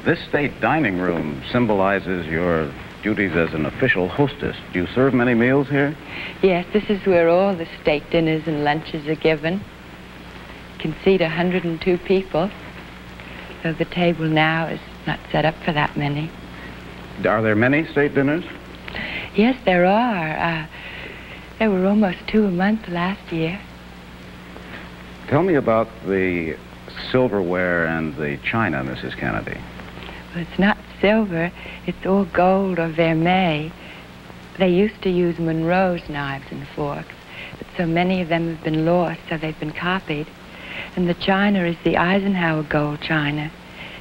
This state dining room symbolizes your duties as an official hostess. Do you serve many meals here? Yes, this is where all the state dinners and lunches are given. You can seat 102 people, though the table now is not set up for that many. Are there many state dinners? Yes, there are. There were almost 2 a month last year. Tell me about the silverware and the china, Mrs. Kennedy. Well, it's not silver, it's all gold or vermeil. They used to use Monroe's knives and forks, but so many of them have been lost, so they've been copied. And the china is the Eisenhower gold china.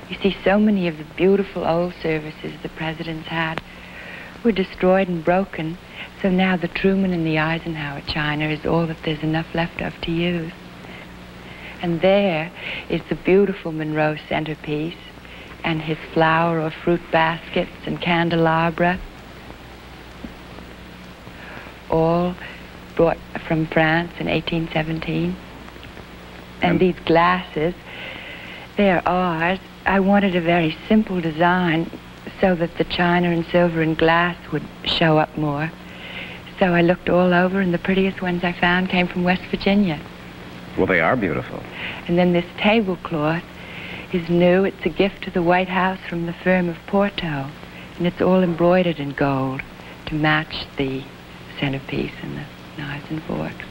You see, so many of the beautiful old services the presidents had were destroyed and broken, so now the Truman and the Eisenhower china is all that there's enough left of to use. And there is the beautiful Monroe centerpiece and his flower or fruit baskets and candelabra, all brought from France in 1817. And these glasses, they're ours. I wanted a very simple design so that the china and silver and glass would show up more. So I looked all over, and the prettiest ones I found came from West Virginia. Well, they are beautiful. And then this tablecloth is new. It's a gift to the White House from the firm of Porto. And it's all embroidered in gold to match the centerpiece and the knives and forks.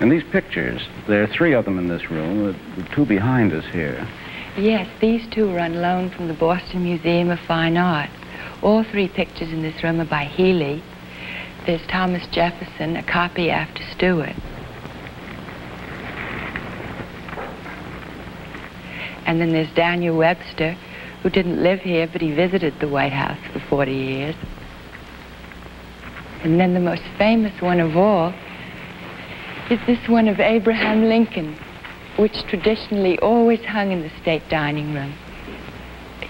And these pictures, there are 3 of them in this room, the 2 behind us here. Yes, these 2 are on loan from the Boston Museum of Fine Art. All 3 pictures in this room are by Healy. There's Thomas Jefferson, a copy after Stewart. And then there's Daniel Webster, who didn't live here, but he visited the White House for 40 years. And then the most famous one of all is this one of Abraham Lincoln, which traditionally always hung in the state dining room.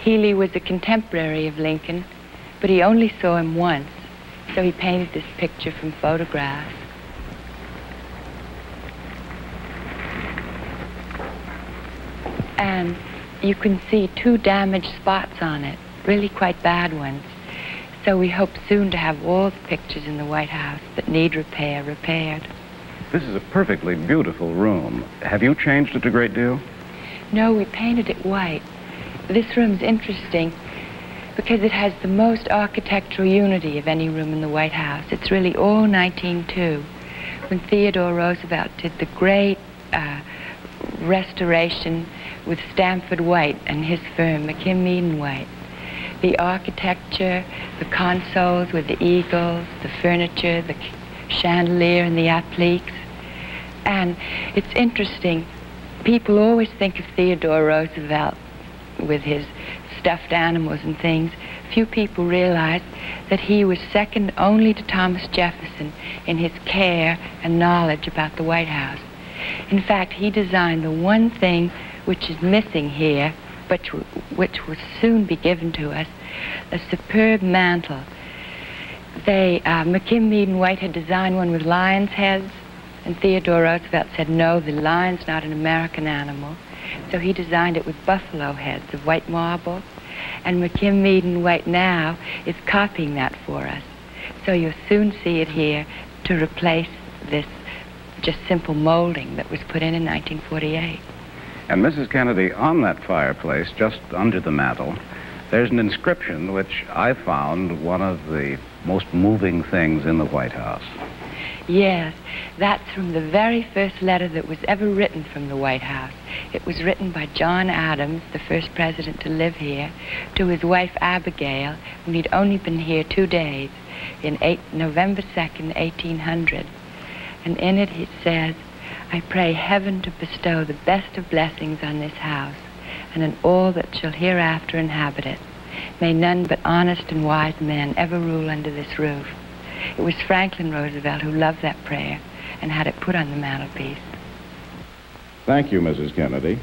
Healy was a contemporary of Lincoln, but he only saw him once, so he painted this picture from photographs. And you can see 2 damaged spots on it, really quite bad ones. So we hope soon to have all the pictures in the White House that need repair repaired. This is a perfectly beautiful room. Have you changed it a great deal? No, we painted it white. This room's interesting because it has the most architectural unity of any room in the White House. It's really all 1902, when Theodore Roosevelt did the great restoration with Stamford White and his firm, McKim White. The architecture, the consoles with the eagles, the furniture, the chandelier and the appliques. And it's interesting, people always think of Theodore Roosevelt with his stuffed animals and things. Few people realize that he was second only to Thomas Jefferson in his care and knowledge about the White House. In fact, he designed the one thing which is missing here, which will soon be given to us, a superb mantle. McKim White had designed one with lions' heads, and Theodore Roosevelt said, no, the lion's not an American animal. So he designed it with buffalo heads of white marble, and McKim White now is copying that for us. So you'll soon see it here to replace this just simple molding that was put in 1948. And Mrs. Kennedy, on that fireplace, just under the mantel, there's an inscription which I found one of the most moving things in the White House. Yes, that's from the very first letter that was ever written from the White House. It was written by John Adams, the first president to live here, to his wife Abigail, when he'd only been here 2 days, in November 2nd, 1800. And in it he says, I pray heaven to bestow the best of blessings on this house, and on all that shall hereafter inhabit it. May none but honest and wise men ever rule under this roof. It was Franklin Roosevelt who loved that prayer and had it put on the mantelpiece. Thank you, Mrs. Kennedy.